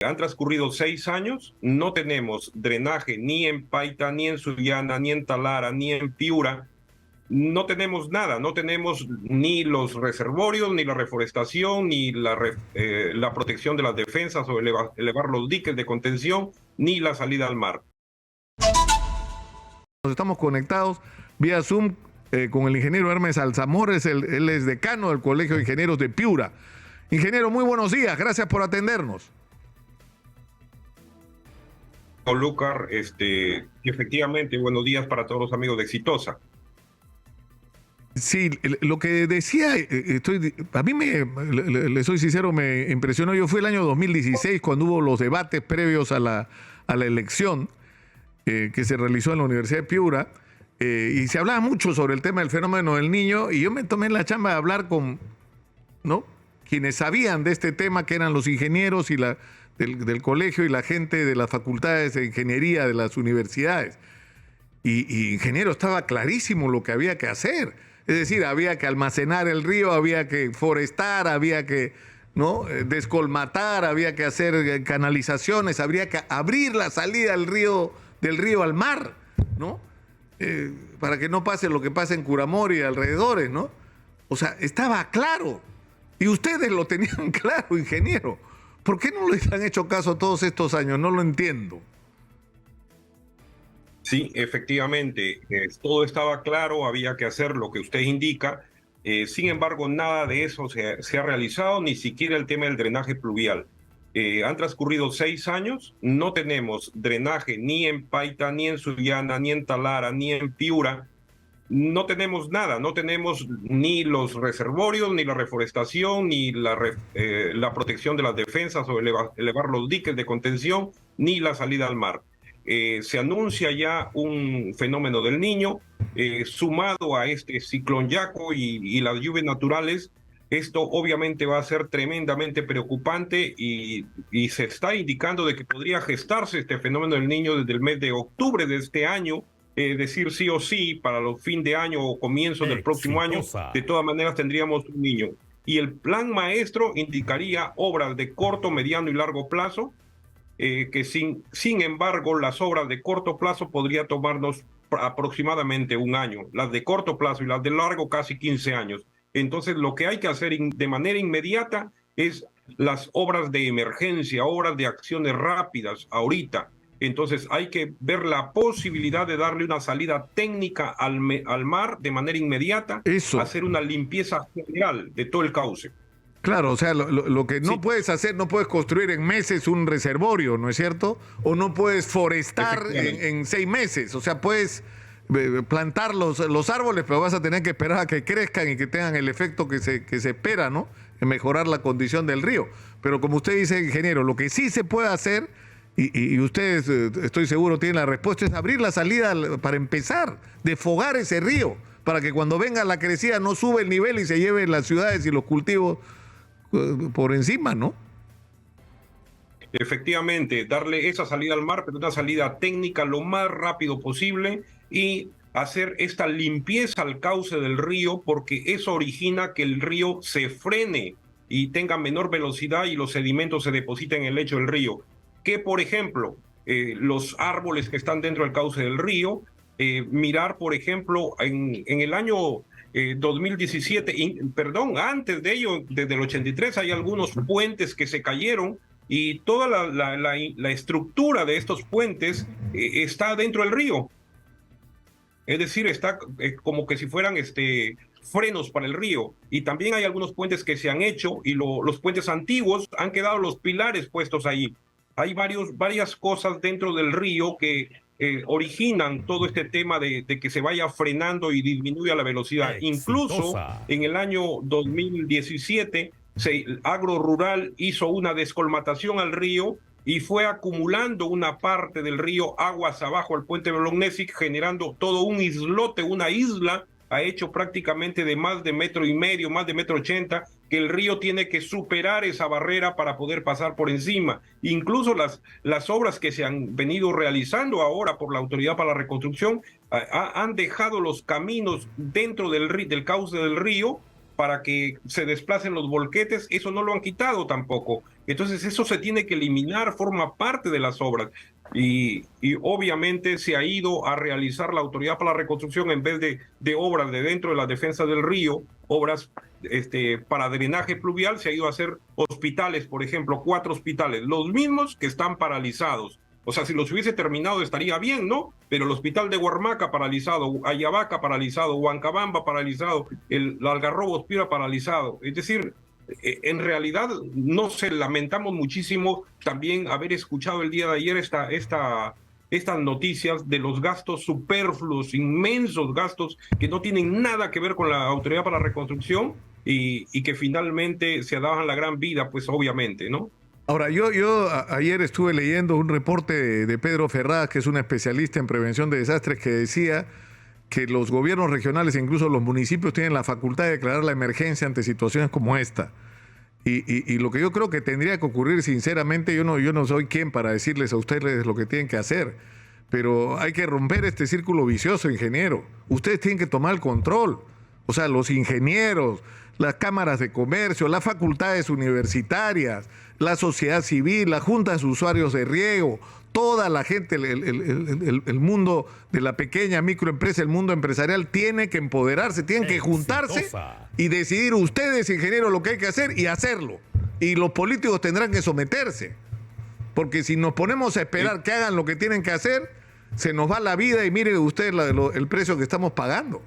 Han transcurrido 6 años, no tenemos drenaje ni en Paita, ni en Sullana, ni en Talara, ni en Piura. No tenemos nada, no tenemos ni los reservorios, ni la reforestación, ni la protección de las defensas o elevar los diques de contención, ni la salida al mar. Estamos conectados vía Zoom con el ingeniero Hermes Alzamora, él es decano del Colegio de Ingenieros de Piura. Ingeniero, muy buenos días, gracias por atendernos. Lucar, efectivamente, buenos días para todos los amigos de Exitosa. Sí, lo que decía, a mí le soy sincero, me impresionó. Yo fui el año 2016 cuando hubo los debates previos a la elección que se realizó en la Universidad de Piura, y se hablaba mucho sobre el tema del fenómeno del niño, y yo me tomé la chamba de hablar con quienes sabían de este tema, que eran los ingenieros y del colegio y la gente de las facultades de ingeniería de las universidades. Y ingeniero, estaba clarísimo lo que había que hacer. Es decir, había que almacenar el río, había que forestar, había que descolmatar, había que hacer canalizaciones, habría que abrir la salida del río al mar, ¿no? Para que no pase lo que pasa en Curamori y alrededores, ¿no? O sea, estaba claro. Y ustedes lo tenían claro, ingeniero. ¿Por qué no les han hecho caso todos estos años? No lo entiendo. Sí, efectivamente, todo estaba claro, había que hacer lo que usted indica. Sin embargo, nada de eso se ha realizado, ni siquiera el tema del drenaje pluvial. Han transcurrido 6 años, no tenemos drenaje ni en Paita, ni en Sullana, ni en Talara, ni en Piura. No tenemos nada, no tenemos ni los reservorios, ni la reforestación, ni la protección de las defensas o elevar los diques de contención, ni la salida al mar. Se anuncia ya un fenómeno del Niño, sumado a este ciclón Yaco y las lluvias naturales. Esto obviamente va a ser tremendamente preocupante y se está indicando de que podría gestarse este fenómeno del Niño desde el mes de octubre de este año, decir sí o sí para los fin de año o comienzo del próximo año. De todas maneras tendríamos un niño. Y el plan maestro indicaría obras de corto, mediano y largo plazo, que sin embargo las obras de corto plazo podría tomarnos aproximadamente un año, las de corto plazo y las de largo casi 15 años. Entonces lo que hay que hacer de manera inmediata es las obras de emergencia, obras de acciones rápidas ahorita. Entonces hay que ver la posibilidad de darle una salida técnica al mar de manera inmediata, hacer una limpieza general de todo el cauce. Claro, o sea, lo que no puedes hacer, no puedes construir en meses un reservorio, ¿no es cierto? O no puedes forestar en 6 meses. O sea, puedes plantar los árboles, pero vas a tener que esperar a que crezcan y que tengan el efecto que se espera, ¿no? En mejorar la condición del río. Pero como usted dice, ingeniero, lo que sí se puede hacer, y ustedes, estoy seguro, tienen la respuesta, es abrir la salida para empezar, desfogar ese río, para que cuando venga la crecida no sube el nivel y se lleve las ciudades y los cultivos por encima, ¿no? Efectivamente, darle esa salida al mar, pero una salida técnica lo más rápido posible y hacer esta limpieza al cauce del río, porque eso origina que el río se frene y tenga menor velocidad y los sedimentos se depositen en el lecho del río. Que, por ejemplo, los árboles que están dentro del cauce del río, mirar, por ejemplo, en el año 2017, antes de ello, desde el 83, hay algunos puentes que se cayeron y toda la estructura de estos puentes está dentro del río. Es decir, está como que si fueran frenos para el río. Y también hay algunos puentes que se han hecho y los puentes antiguos han quedado los pilares puestos ahí. Hay varias cosas dentro del río que originan todo este tema de que se vaya frenando y disminuya la velocidad. Incluso en el año 2017, Agro Rural hizo una descolmatación al río y fue acumulando una parte del río aguas abajo al puente Bolognesi, generando todo un islote, una isla, ha hecho prácticamente de más de 1,5 metros, más de 1,80 metros, que el río tiene que superar esa barrera para poder pasar por encima. Incluso las obras que se han venido realizando ahora por la Autoridad para la Reconstrucción han dejado los caminos dentro del cauce del río para que se desplacen los volquetes, eso no lo han quitado tampoco. Entonces eso se tiene que eliminar, forma parte de las obras. Y obviamente se ha ido a realizar la Autoridad para la Reconstrucción, en vez de obras de dentro de la defensa del río, obras para drenaje pluvial, se ha ido a hacer hospitales, por ejemplo, 4 hospitales, los mismos que están paralizados. O sea, si los hubiese terminado estaría bien, ¿no? Pero el hospital de Huarmaca paralizado, Ayabaca paralizado, Huancabamba paralizado, el Algarrobos Piura paralizado. Es decir, en realidad, no sé, lamentamos muchísimo también haber escuchado el día de ayer estas noticias de los gastos superfluos, inmensos gastos que no tienen nada que ver con la Autoridad para la Reconstrucción y que finalmente se daban la gran vida, pues obviamente, ¿no? Ahora, ayer estuve leyendo un reporte de Pedro Ferraz, que es un especialista en prevención de desastres, que decía que los gobiernos regionales e incluso los municipios tienen la facultad de declarar la emergencia ante situaciones como esta. Y lo que yo creo que tendría que ocurrir, sinceramente, yo no soy quien para decirles a ustedes lo que tienen que hacer, pero hay que romper este círculo vicioso, ingeniero. Ustedes tienen que tomar el control. O sea, los ingenieros, las cámaras de comercio, las facultades universitarias, la sociedad civil, las juntas de usuarios de riego, toda la gente, el mundo de la pequeña microempresa, el mundo empresarial, tiene que empoderarse, tienen que juntarse y decidir ustedes, ingenieros, lo que hay que hacer y hacerlo. Y los políticos tendrán que someterse. Porque si nos ponemos a esperar que hagan lo que tienen que hacer, se nos va la vida y miren ustedes el precio que estamos pagando.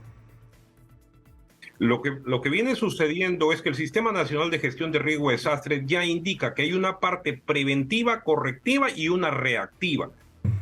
Lo que viene sucediendo es que el Sistema Nacional de Gestión de Riesgo de Desastres ya indica que hay una parte preventiva, correctiva y una reactiva.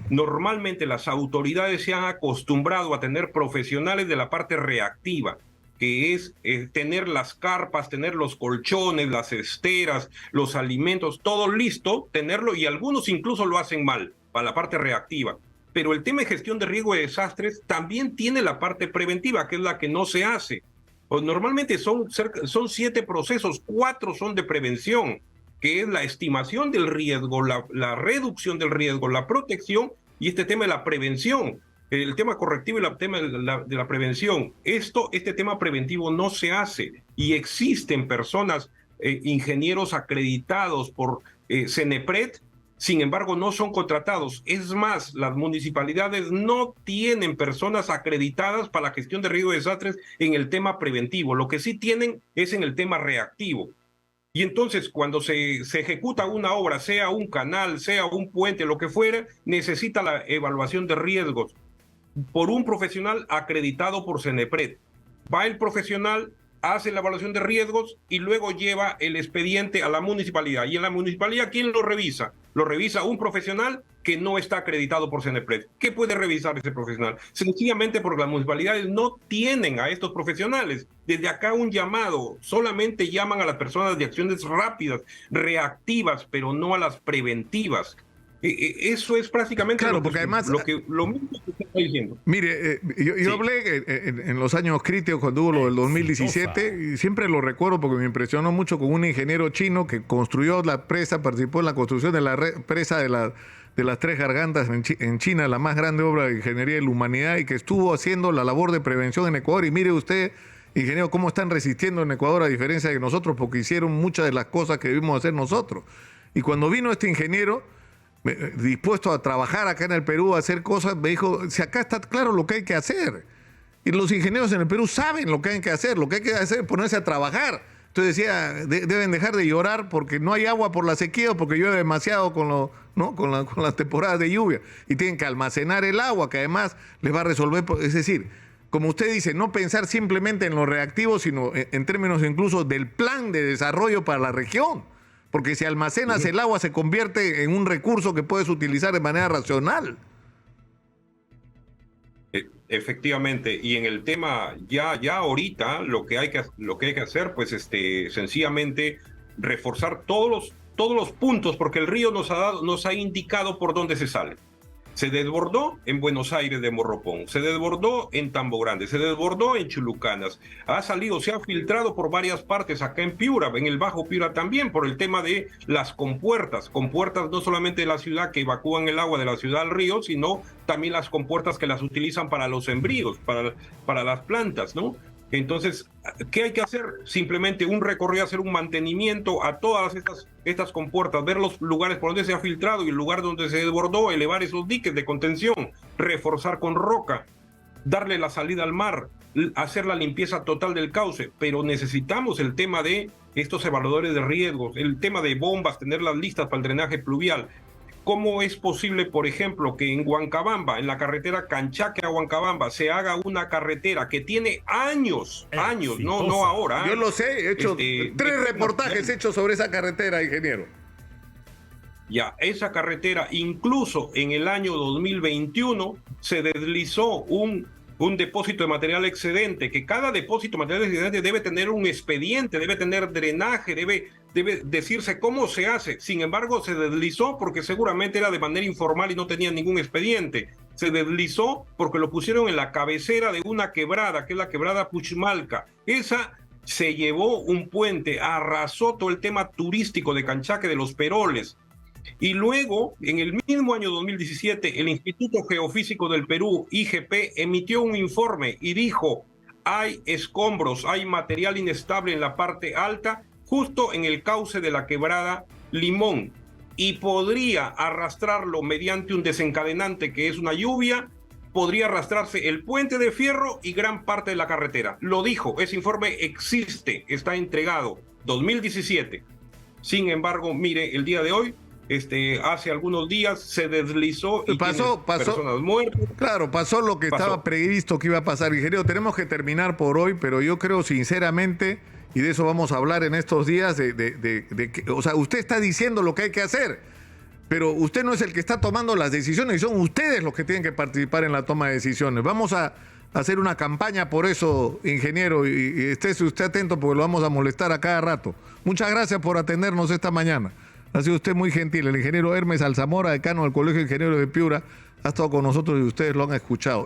Normalmente las autoridades se han acostumbrado a tener profesionales de la parte reactiva, que es tener las carpas, tener los colchones, las esteras, los alimentos, todo listo, tenerlo, y algunos incluso lo hacen mal, para la parte reactiva. Pero el tema de gestión de riesgo de desastres también tiene la parte preventiva, que es la que no se hace. Pues normalmente son 7 procesos, 4 son de prevención, que es la estimación del riesgo, la reducción del riesgo, la protección y este tema de la prevención, el tema correctivo y el tema de la prevención. Este tema preventivo no se hace y existen personas, ingenieros acreditados por CENEPRED. Sin embargo, no son contratados. Es más, las municipalidades no tienen personas acreditadas para la gestión de riesgo de desastres en el tema preventivo. Lo que sí tienen es en el tema reactivo. Y entonces, cuando se ejecuta una obra, sea un canal, sea un puente, lo que fuera, necesita la evaluación de riesgos por un profesional acreditado por CENEPRED. Va el profesional, hace la evaluación de riesgos y luego lleva el expediente a la municipalidad. Y en la municipalidad, ¿quién lo revisa? Lo revisa un profesional que no está acreditado por CENEPRED. ¿Qué puede revisar ese profesional? Sencillamente porque las municipalidades no tienen a estos profesionales. Desde acá un llamado, solamente llaman a las personas de acciones rápidas, reactivas, pero no a las preventivas. Eso es prácticamente claro, porque además, lo mismo que usted está diciendo. Mire, yo hablé en los años críticos cuando hubo lo del 2017 y siempre lo recuerdo porque me impresionó mucho con un ingeniero chino que construyó la presa, participó en la construcción de la presa de las Tres Gargantas en China, la más grande obra de ingeniería de la humanidad, y que estuvo haciendo la labor de prevención en Ecuador. Y mire usted, ingeniero, cómo están resistiendo en Ecuador a diferencia de nosotros, porque hicieron muchas de las cosas que debimos hacer nosotros. Y cuando vino este ingeniero dispuesto a trabajar acá en el Perú, a hacer cosas, me dijo, si acá está claro lo que hay que hacer. Y los ingenieros en el Perú saben lo que hay que hacer es ponerse a trabajar. Entonces decía, deben dejar de llorar porque no hay agua por la sequía o porque llueve demasiado con las temporadas de lluvia. Y tienen que almacenar el agua, que además les va a resolver. Es decir, como usted dice, no pensar simplemente en lo reactivo, sino en términos incluso del plan de desarrollo para la región. Porque si almacenas el agua se convierte en un recurso que puedes utilizar de manera racional. Efectivamente, y en el tema ya ahorita lo que hay que hacer, pues sencillamente reforzar todos los puntos, porque el río nos ha indicado por dónde se sale. Se desbordó en Buenos Aires de Morropón, se desbordó en Tambo Grande, se desbordó en Chulucanas, se ha filtrado por varias partes acá en Piura, en el Bajo Piura también, por el tema de las compuertas no solamente de la ciudad que evacúan el agua de la ciudad al río, sino también las compuertas que las utilizan para los sembríos, para las plantas, ¿no? Entonces, ¿qué hay que hacer? Simplemente un recorrido, hacer un mantenimiento a todas estas compuertas, ver los lugares por donde se ha filtrado y el lugar donde se desbordó, elevar esos diques de contención, reforzar con roca, darle la salida al mar, hacer la limpieza total del cauce, pero necesitamos el tema de estos evaluadores de riesgos, el tema de bombas, tenerlas listas para el drenaje pluvial. ¿Cómo es posible, por ejemplo, que en Huancabamba, en la carretera Canchaque a Huancabamba, se haga una carretera que tiene años, no ahora? Yo lo sé, he hecho 3 reportajes hechos sobre esa carretera, ingeniero. Ya, esa carretera, incluso en el año 2021, se deslizó un depósito de material excedente, que cada depósito de material excedente debe tener un expediente, debe tener drenaje, debe decirse cómo se hace. Sin embargo, se deslizó porque seguramente era de manera informal y no tenía ningún expediente. Se deslizó porque lo pusieron en la cabecera de una quebrada, que es la quebrada Puchmalca. Esa se llevó un puente, arrasó todo el tema turístico de Canchaque, de los Peroles. Y luego, en el mismo año 2017, el Instituto Geofísico del Perú, IGP, emitió un informe y dijo: hay escombros, hay material inestable en la parte alta, justo en el cauce de la quebrada Limón, y podría arrastrarlo mediante un desencadenante que es una lluvia, podría arrastrarse el puente de fierro y gran parte de la carretera. Lo dijo, ese informe existe, está entregado, 2017. Sin embargo, mire, el día de hoy, hace algunos días se deslizó y pasó personas muertas. Claro, pasó lo que estaba previsto que iba a pasar, ingeniero. Tenemos que terminar por hoy, pero yo creo sinceramente, y de eso vamos a hablar en estos días, o sea, usted está diciendo lo que hay que hacer, pero usted no es el que está tomando las decisiones y son ustedes los que tienen que participar en la toma de decisiones. Vamos a hacer una campaña por eso, ingeniero, y estése usted atento porque lo vamos a molestar a cada rato. Muchas gracias por atendernos esta mañana. Ha sido usted muy gentil. El ingeniero Hermes Alzamora, decano del Colegio de Ingenieros de Piura, ha estado con nosotros y ustedes lo han escuchado.